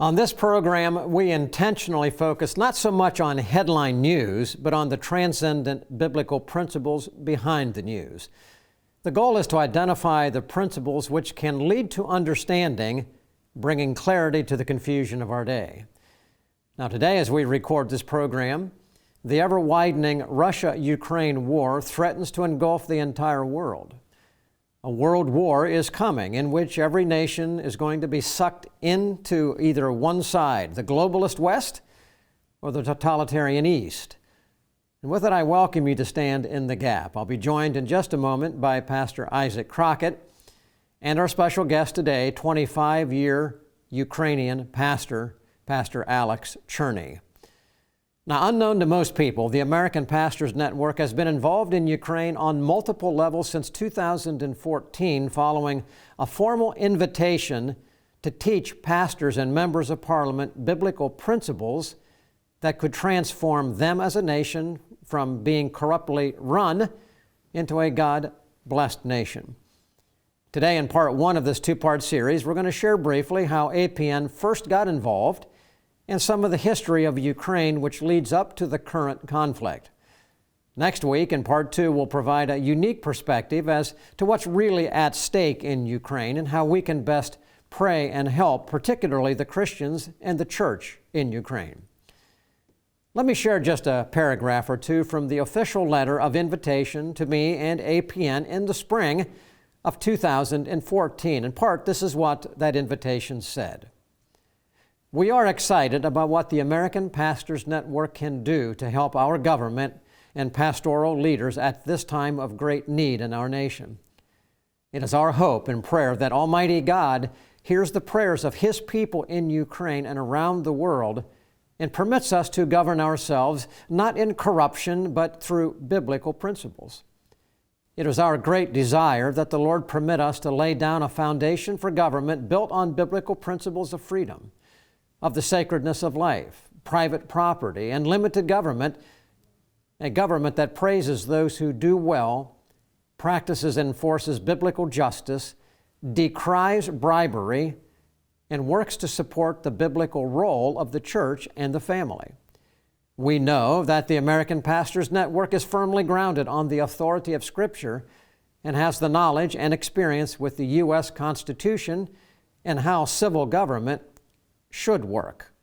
On this program, we intentionally focus not so much on headline news, but on the transcendent biblical principles behind the news. The goal is to identify the principles which can lead to understanding, bringing clarity to the confusion of our day. Now today, as we record this program, the ever-widening Russia-Ukraine war threatens to engulf the entire world. A world war is coming in which every nation is going to be sucked into either one side, the globalist West or the totalitarian East. And with it, I welcome you to stand in the gap. I'll be joined in just a moment by Pastor Isaac Crocket and our special guest today, 25-year Ukrainian pastor, Pastor Alex Cherny. Now, unknown to most people, the American Pastors Network has been involved in Ukraine on multiple levels since 2014, following a formal invitation to teach pastors and members of parliament biblical principles that could transform them as a nation from being corruptly run into a God-blessed nation. Today, in part one of this two-part series, we're going to share briefly how APN first got involved and some of the history of Ukraine which leads up to the current conflict. Next week, in part two, we'll provide a unique perspective as to what's really at stake in Ukraine and how we can best pray and help, particularly the Christians and the church in Ukraine. Let me share just a paragraph or two from the official letter of invitation to me and APN in the spring of 2014. In part, this is what that invitation said. We are excited about what the American Pastors Network can do to help our government and pastoral leaders at this time of great need in our nation. It is our hope and prayer that Almighty God hears the prayers of His people in Ukraine and around the world and permits us to govern ourselves not in corruption but through biblical principles. It is our great desire that the Lord permit us to lay down a foundation for government built on biblical principles of freedom, of the sacredness of life, private property, and limited government, a government that praises those who do well, practices and enforces biblical justice, decries bribery, and works to support the biblical role of the church and the family. We know that the American Pastors Network is firmly grounded on the authority of Scripture and has the knowledge and experience with the U.S. Constitution and how civil government should work.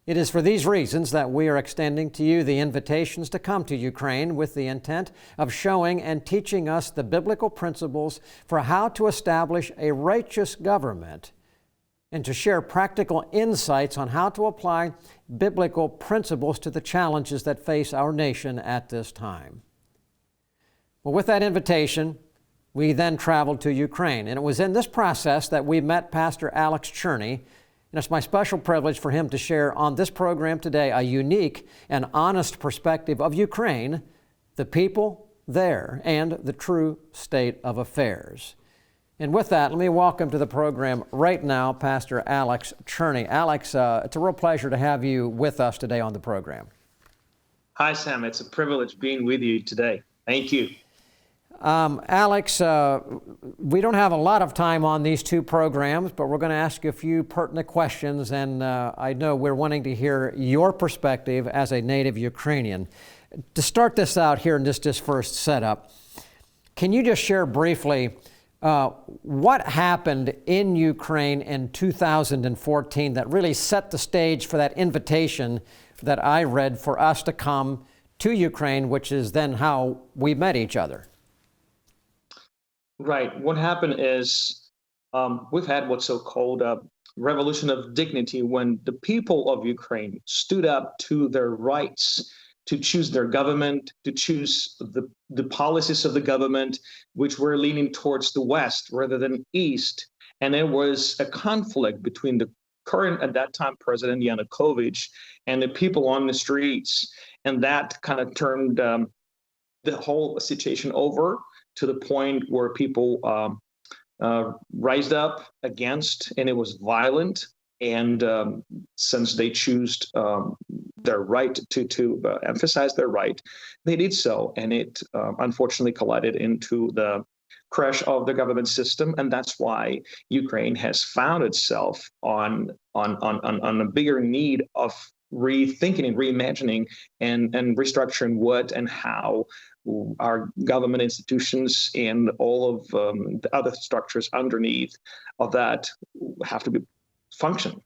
It is for these reasons that we are extending to you the invitations to come to Ukraine with the intent of showing and teaching us the biblical principles for how to establish a righteous government and to share practical insights on how to apply biblical principles to the challenges that face our nation at this time. Well, with that invitation, we then traveled to Ukraine, and it was in this process that we met Pastor Alex Cherny. And it's my special privilege for him to share on this program today a unique and honest perspective of Ukraine, the people there, and the true state of affairs. And with that, let me welcome to the program right now Pastor Alex Cherny. Alex, it's a real pleasure to have you with us today on the program. Hi, Sam. It's a privilege being with you today. Thank you. Alex, we don't have a lot of time on these two programs, but we're going to ask you a few pertinent questions, and I know we're wanting to hear your perspective as a native Ukrainian. To start this out here in this first setup, can you just share briefly what happened in Ukraine in 2014 that really set the stage for that invitation that I read for us to come to Ukraine, which is then how we met each other? Right. What happened is we've had what's so-called a revolution of dignity when the people of Ukraine stood up to their rights to choose their government, to choose the policies of the government, which were leaning towards the West rather than East. And there was a conflict between the current, at that time, President Yanukovych and the people on the streets. And that kind of turned the whole situation over to the point where people rised up against, and it was violent. And since they chose their right to emphasize their right, they did so. And it unfortunately collided into the crash of the government system, and that's why Ukraine has found itself on a bigger need of rethinking and reimagining and restructuring what and how our government institutions and all of the other structures underneath of that have to be function.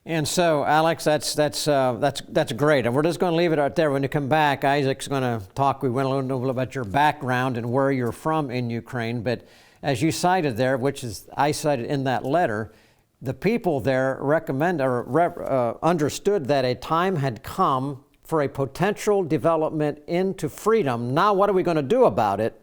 And so, Alex, that's great. And we're just going to leave it right there. When you come back, Isaac's going to talk. We went a little bit about your background and where you're from in Ukraine. But as you cited there, which is I cited in that letter, the people there understood that a time had come for a potential development into freedom. Now, what are we going to do about it?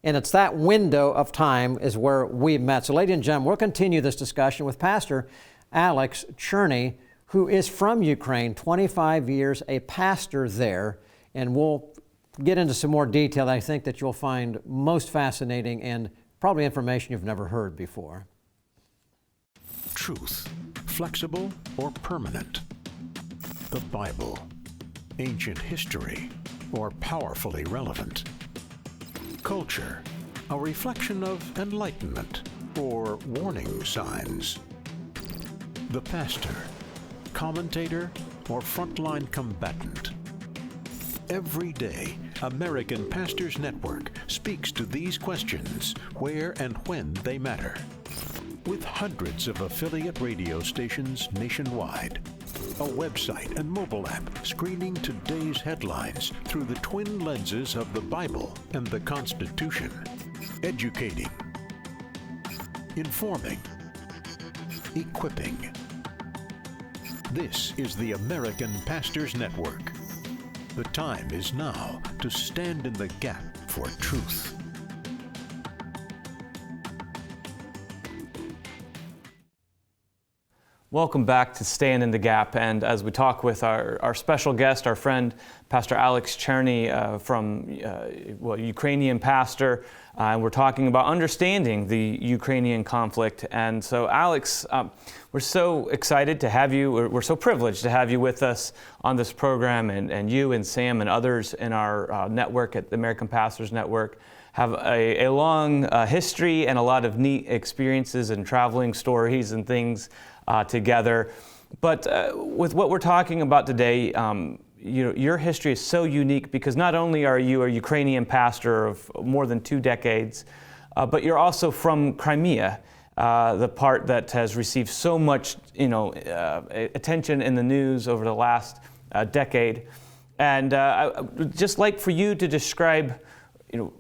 And it's that window of time is where we met. So, ladies and gentlemen, we'll continue this discussion with Pastor Alex Cherny, who is from Ukraine, 25 years, a pastor there. And we'll get into some more detail I think that you'll find most fascinating and probably information you've never heard before. Truth, flexible or permanent? The Bible, ancient history, or powerfully relevant? Culture, a reflection of enlightenment or warning signs? The pastor, commentator, or frontline combatant? Every day, American Pastors Network speaks to these questions where and when they matter. With hundreds of affiliate radio stations nationwide, a website and mobile app screening today's headlines through the twin lenses of the Bible and the Constitution, educating, informing, equipping. This is the American Pastors Network. The time is now to stand in the gap for truth. Welcome back to Stand in the Gap, and as we talk with our special guest, our friend, Pastor Alex Cherny from Ukrainian pastor, and we're talking about understanding the Ukrainian conflict. And so, Alex, we're so excited to have you, we're so privileged to have you with us on this program, and you and Sam and others in our network at the American Pastors Network have a long history and a lot of neat experiences and traveling stories and things together. But with what we're talking about today, your history is so unique because not only are you a Ukrainian pastor of more than 2 decades, but you're also from Crimea, the part that has received so much attention in the news over the last decade. And I'd just like for you to describe,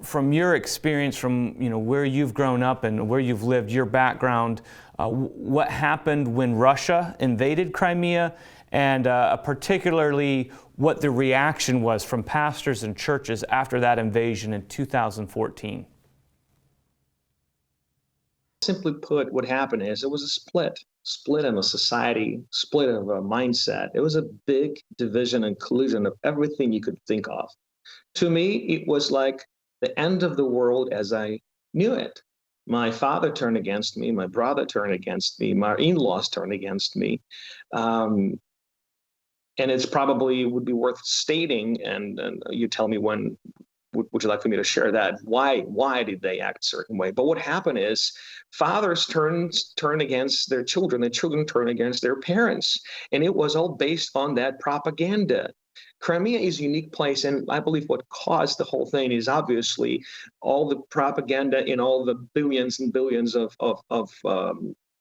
from your experience, from where you've grown up and where you've lived, your background, what happened when Russia invaded Crimea, and particularly what the reaction was from pastors and churches after that invasion in 2014. Simply put, what happened is it was a split in a society, split of a mindset. It was a big division and collusion of everything you could think of. To me, it was like the end of the world as I knew it. My father turned against me, my brother turned against me, my in-laws turned against me. And it's probably would be worth stating, and you tell me when would you like for me to share that? Why did they act a certain way? But what happened is fathers turn against their children, and children turn against their parents. And it was all based on that propaganda. Crimea is a unique place, and I believe what caused the whole thing is obviously all the propaganda and all the billions and billions of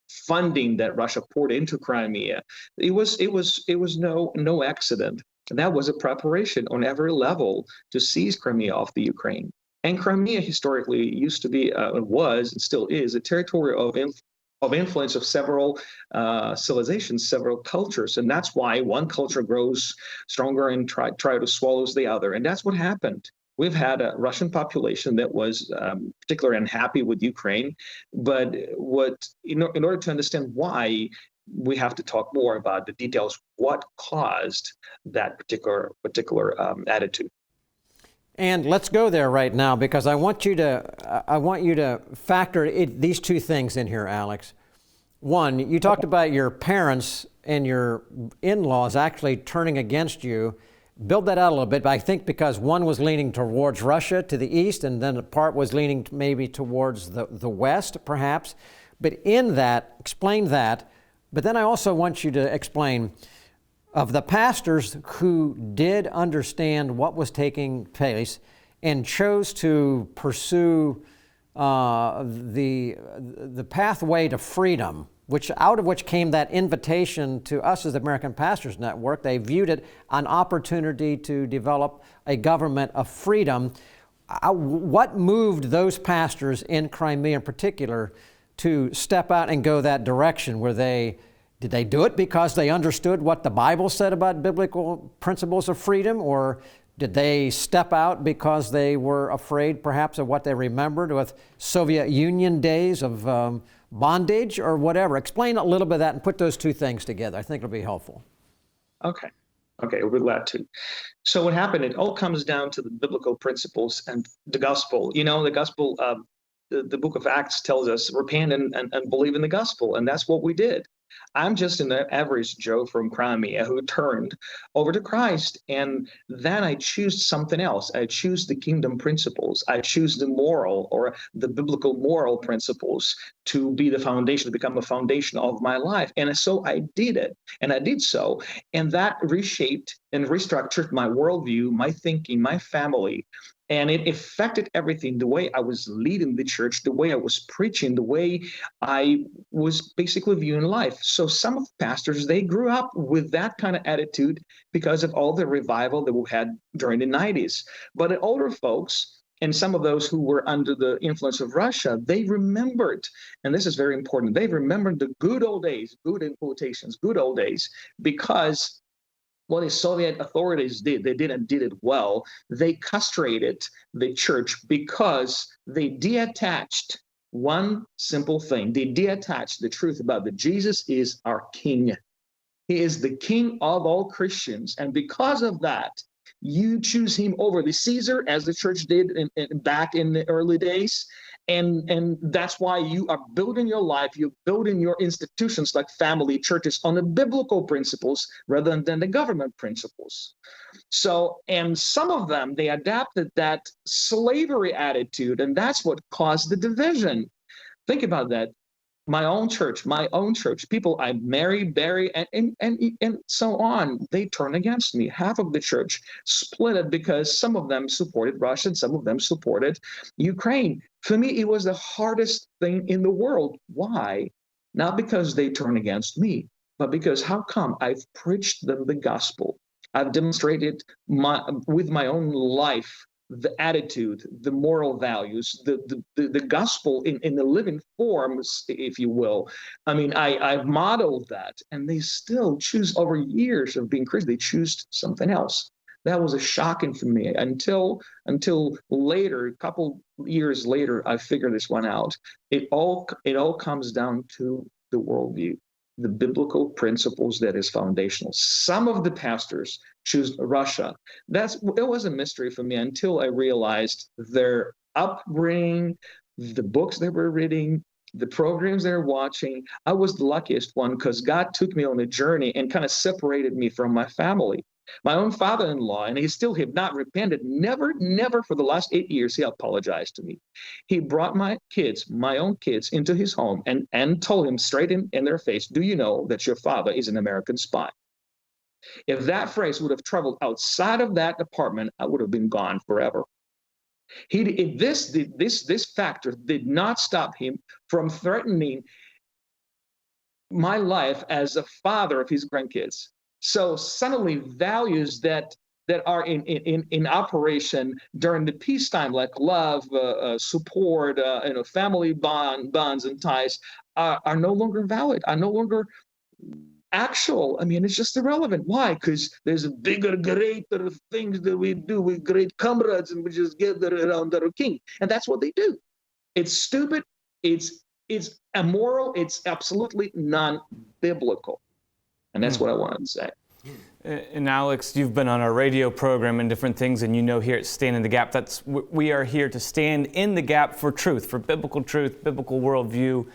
funding that Russia poured into Crimea. It was no accident. That was a preparation on every level to seize Crimea off the Ukraine. And Crimea historically used to be, was, and still is, a territory of influence of several civilizations, several cultures. And that's why one culture grows stronger and try to swallows the other. And that's what happened. We've had a Russian population that was particularly unhappy with Ukraine. But in order to understand why, we have to talk more about the details, what caused that particular attitude. And let's go there right now, because I want you to factor these two things in here, Alex. One, you talked about your parents and your in-laws actually turning against you. build that out a little bit. But I think because one was leaning towards Russia to the east, and then a part was leaning maybe towards the west, perhaps. But in that, explain that. But then I also want you to explain of the pastors who did understand what was taking place and chose to pursue the pathway to freedom, out of which came that invitation to us as the American Pastors Network. They viewed it an opportunity to develop a government of freedom. What moved those pastors in Crimea in particular to step out and go that direction? Did they do it because they understood what the Bible said about biblical principles of freedom, or did they step out because they were afraid perhaps of what they remembered with Soviet Union days of bondage or whatever? Explain a little bit of that and put those two things together. I think it'll be helpful. Okay, we'll be glad to. So what happened, it all comes down to the biblical principles and the gospel. You know, the gospel, the book of Acts tells us, repent and believe in the gospel, and that's what we did. I'm just an average Joe from Crimea who turned over to Christ, and then I choose something else. I choose the kingdom principles. I choose the moral or the biblical moral principles to be the foundation, to become a foundation of my life. And so I did it, and I did so, and that reshaped and restructured my worldview, my thinking, my family. And it affected everything, the way I was leading the church, the way I was preaching, the way I was basically viewing life. So some of the pastors, they grew up with that kind of attitude because of all the revival that we had during the 90s. But the older folks, and some of those who were under the influence of Russia, they remembered, and this is very important, they remembered the good old days, good in quotations, good old days, because what the Soviet authorities did it well. They castrated the church because they detached one simple thing. They detached the truth about that Jesus is our King. He is the King of all Christians. And because of that, you choose him over the Caesar, as the church did back in the early days. And that's why you are building your life, you're building your institutions like family, churches on the biblical principles rather than the government principles. So, and some of them, they adapted that slavery attitude, and that's what caused the division. Think about that. My own church, people I married, buried, and so on, they turned against me. Half of the church split it because some of them supported Russia and some of them supported Ukraine. For me, it was the hardest thing in the world. Why? Not because they turned against me, but because how come I've preached them the gospel? I've demonstrated with my own life the attitude, the moral values, the gospel in the living forms, if you will. I mean, I've modeled that, and they still choose, over years of being Christian, they choose something else. That was a shocking for me until later, a couple years later, I figured this one out. It all comes down to the worldview, the biblical principles that is foundational. Some of the pastors choose Russia. It was a mystery for me until I realized their upbringing, the books they were reading, the programs they were watching. I was the luckiest one because God took me on a journey and kind of separated me from my family. My own father-in-law, and he still have not repented, never for the last 8 years, he apologized to me. He brought my own kids, into his home and told him straight in their face, do you know that your father is an American spy? If that phrase would have traveled outside of that apartment, I would have been gone forever. This factor did not stop him from threatening my life as a father of his grandkids. So suddenly values that are in operation during the peacetime, like love, support, family bonds and ties, are no longer valid, are no longer actual. I mean, it's just irrelevant. Why? Because there's a bigger, greater things that we do with great comrades, and we just gather around our king. And that's what they do. It's stupid. It's immoral. It's absolutely non-biblical. And that's what I wanted to say. And Alex, you've been on our radio program and different things, and you know here at Stand in the Gap, we are here to stand in the gap for truth, for biblical truth, biblical worldview.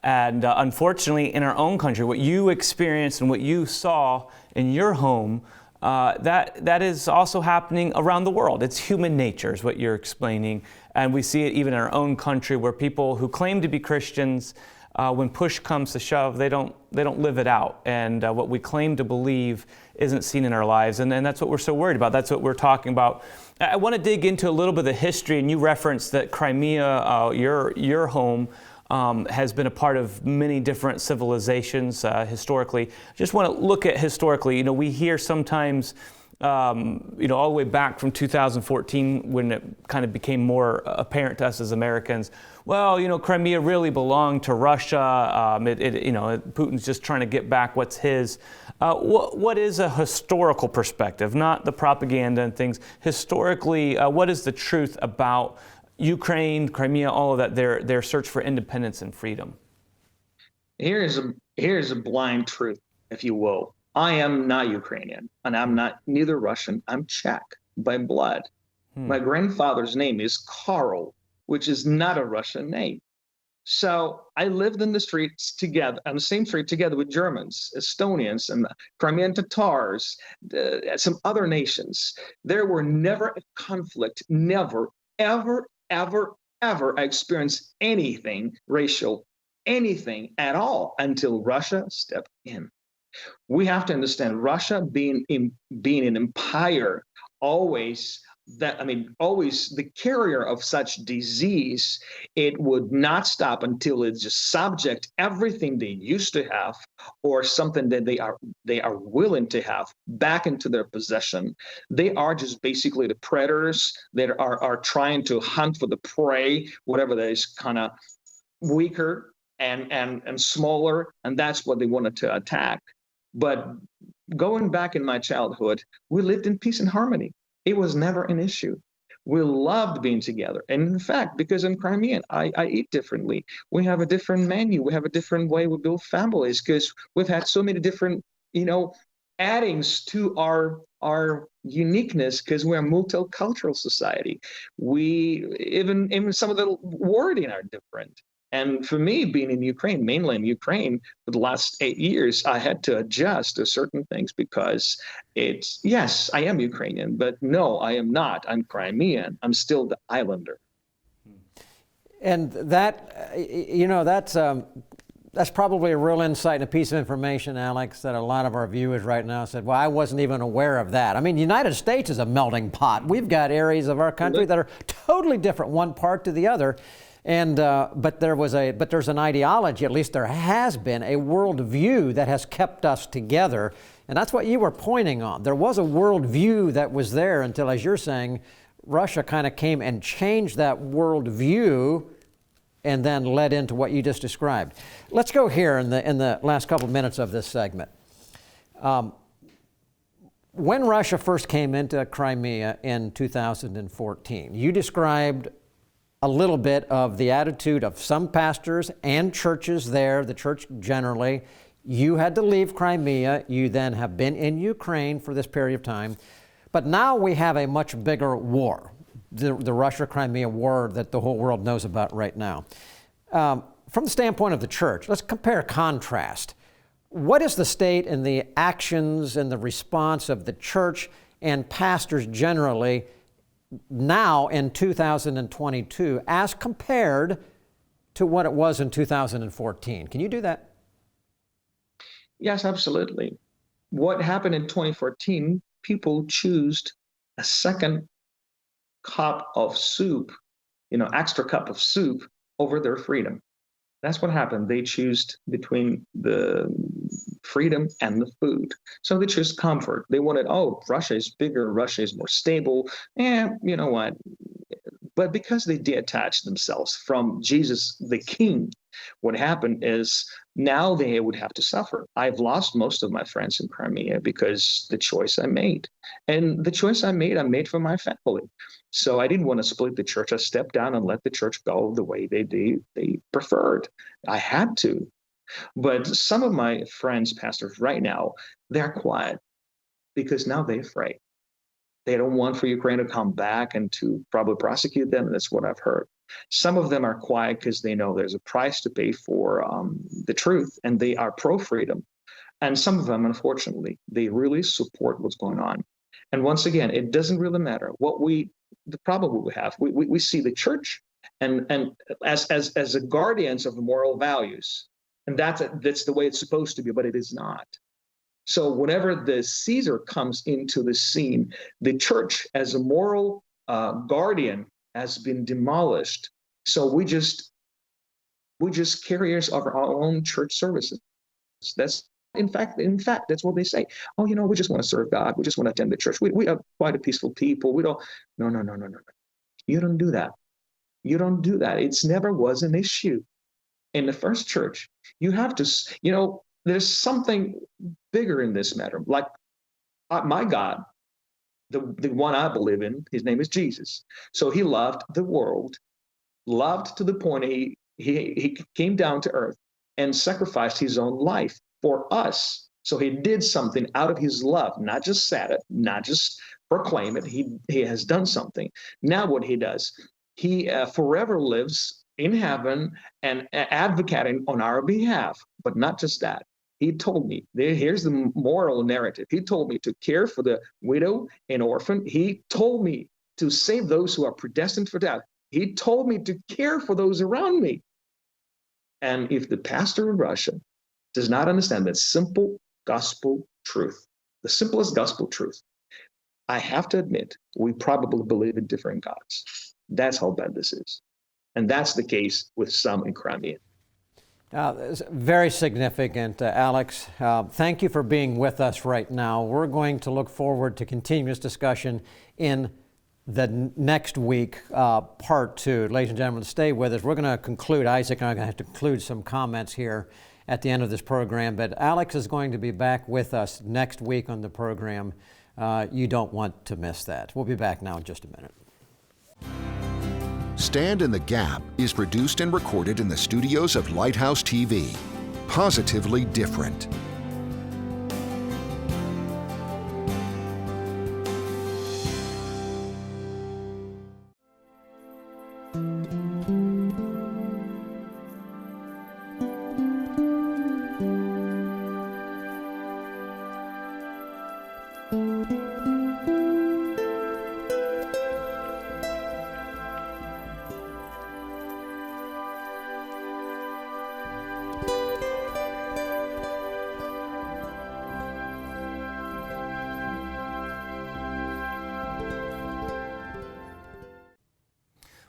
And unfortunately, in our own country, what you experienced and what you saw in your home that is also happening around the world. It's human nature is what you're explaining. And we see it even in our own country where people who claim to be Christians, when push comes to shove, they don't live it out. And what we claim to believe isn't seen in our lives. And that's what we're so worried about. That's what we're talking about. I want to dig into a little bit of the history. And you referenced that Crimea, your home, has been a part of many different civilizations historically. Just want to look at historically. We hear sometimes, all the way back from 2014 when it kind of became more apparent to us as Americans. Well, Crimea really belonged to Russia. Putin's just trying to get back what's his. What is a historical perspective, not the propaganda and things? Historically, what is the truth about Ukraine, Crimea, all of that, their search for independence and freedom? Here's a blind truth, if you will. I am not Ukrainian, and I'm not neither Russian. I'm Czech by blood. My grandfather's name is Karl, which is not a Russian name. So I lived in the streets together, on the same street together with Germans, Estonians, and Crimean Tatars, some other nations. There were never a conflict, never, ever, ever, ever experienced anything racial, anything at all until Russia stepped in. We have to understand Russia being an empire, always the carrier of such disease, it would not stop until it just subject everything they used to have or something that they are willing to have back into their possession. They are just basically the predators that are trying to hunt for the prey, whatever that is kind of weaker and smaller, and that's what they wanted to attack. But going back in my childhood, we lived in peace and harmony. It was never an issue. We loved being together. And in fact, because I'm Crimean, I eat differently. We have a different menu. We have a different way we build families because we've had so many different, addings to our uniqueness because we're a multicultural society. We even some of the wording are different. And for me, being in Ukraine, mainland Ukraine, for the last 8 years, I had to adjust to certain things because yes, I am Ukrainian, but no, I am not. I'm Crimean. I'm still the islander. And that, that's probably a real insight and a piece of information, Alex, that a lot of our viewers right now said, well, I wasn't even aware of that. I mean, the United States is a melting pot. We've got areas of our country that are totally different, one part to the other. And but there's an ideology, at least there has been a worldview that has kept us together, and that's what you were pointing on. There was a worldview that was there until, as you're saying, Russia kind of came and changed that worldview, and then led into what you just described. Let's go here in the last couple of minutes of this segment. When Russia first came into Crimea in 2014, you described a little bit of the attitude of some pastors and churches there, the church generally. You had to leave Crimea. You then have been in Ukraine for this period of time. But now we have a much bigger war, the Russia-Crimea war that the whole world knows about right now. From the standpoint of the church, let's compare contrast. What is the state and the actions and the response of the church and pastors generally now in 2022 as compared to what it was in 2014? Can you do that? Yes, absolutely. What happened in 2014, people chose a second cup of soup, extra cup of soup over their freedom. That's what happened. They chose between the freedom and the food. So they chose comfort. They wanted, Russia is bigger, Russia is more stable. And you know what? But because they detached themselves from Jesus, the King, what happened is now they would have to suffer. I've lost most of my friends in Crimea because the choice I made. And the choice I made for my family. So I didn't want to split the church. I stepped down and let the church go the way they preferred. I had to. But some of my friends, pastors right now, they're quiet because now they're afraid. They don't want for Ukraine to come back and to probably prosecute them. That's what I've heard. Some of them are quiet because they know there's a price to pay for the truth, and they are pro-freedom. And some of them, unfortunately, they really support what's going on. And once again, it doesn't really matter the problem we have. We see the church and as the guardians of the moral values, and that's the way it's supposed to be, but it is not. So whenever the Caesar comes into the scene, the church as a moral guardian has been demolished. So we just carriers of our own church services. That's in fact, that's what they say. Oh, we just want to serve God. We just want to attend the church. We are quite a peaceful people. We don't. No. You don't do that. You don't do that. It's never was an issue in the first church. You have to. There's something bigger in this matter. Like my God, the one I believe in, his name is Jesus. So he loved the world, loved to the point he came down to earth and sacrificed his own life for us. So he did something out of his love, not just said it, not just proclaim it. He has done something. Now what he does, he forever lives in heaven and advocating on our behalf. But not just that. He told me, here's the moral narrative. He told me to care for the widow and orphan. He told me to save those who are predestined for death. He told me to care for those around me. And if the pastor of Russia does not understand that simple gospel truth, the simplest gospel truth, I have to admit, we probably believe in different gods. That's how bad this is. And that's the case with some in Crimea. Very significant, Alex. Thank you for being with us right now. We're going to look forward to continuous discussion in the next week, part 2. Ladies and gentlemen, stay with us. We're going to conclude. Isaac and I are going to have to conclude some comments here at the end of this program, but Alex is going to be back with us next week on the program. You don't want to miss that. We'll be back now in just a minute. Stand in the Gap is produced and recorded in the studios of Lighthouse TV. Positively different.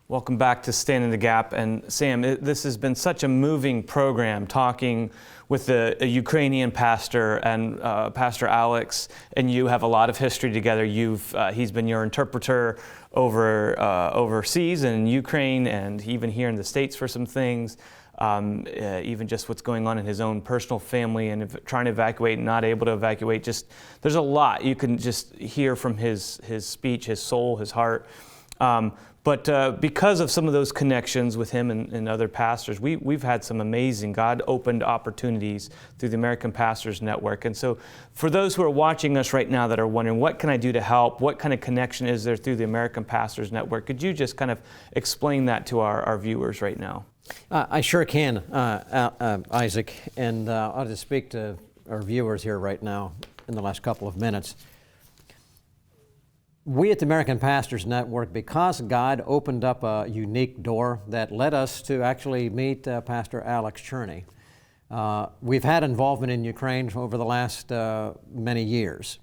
Welcome back to Stand in the Gap. And Sam, this has been such a moving program, talking with a Ukrainian pastor and Pastor Alex, and you have a lot of history together. He's been your interpreter overseas and in Ukraine, and even here in the States for some things. Even just what's going on in his own personal family and trying to evacuate and not able to evacuate. There's a lot you can just hear from his speech, his soul, his heart. But because of some of those connections with him and other pastors, we've had some amazing God-opened opportunities through the American Pastors Network. And so for those who are watching us right now that are wondering, what can I do to help? What kind of connection is there through the American Pastors Network? Could you just kind of explain that to our viewers right now? I sure can, Isaac. And I'll just speak to our viewers here right now in the last couple of minutes. We at the American Pastors Network, because God opened up a unique door that led us to actually meet Pastor Alex Cherny. We've had involvement in Ukraine over the last many years.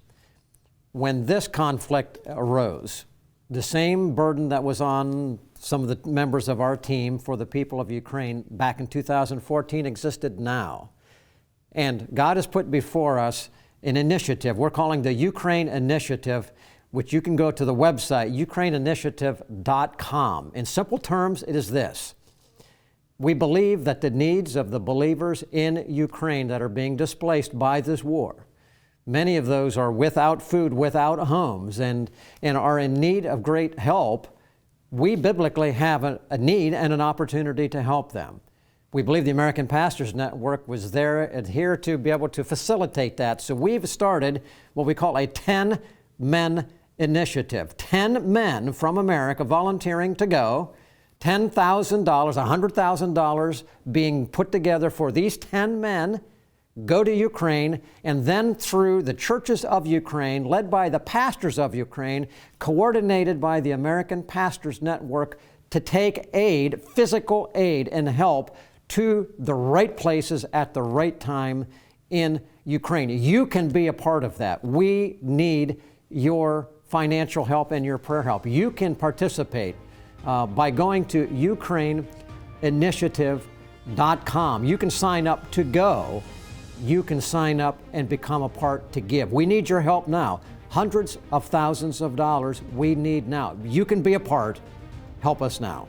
When this conflict arose, the same burden that was on some of the members of our team for the people of Ukraine back in 2014 existed now. And God has put before us an initiative we're calling the Ukraine Initiative, which you can go to the website, ukraineinitiative.com. In simple terms, it is this. We believe that the needs of the believers in Ukraine that are being displaced by this war, many of those are without food, without homes, and are in need of great help. We biblically have a need and an opportunity to help them. We believe the American Pastors Network was there here to be able to facilitate that. So we've started what we call a 10-men initiative. 10 men from America volunteering to go, $10,000, $100,000 being put together for these 10 men go to Ukraine, and then through the churches of Ukraine, led by the pastors of Ukraine, coordinated by the American Pastors Network, to take aid, physical aid and help to the right places at the right time in Ukraine. You can be a part of that. We need your financial help and your prayer help. You can participate by going to ukraineinitiative.com. You can sign up to go. You can sign up and become a part to give. We need your help now. Hundreds of thousands of dollars we need now. You can be a part. Help us now.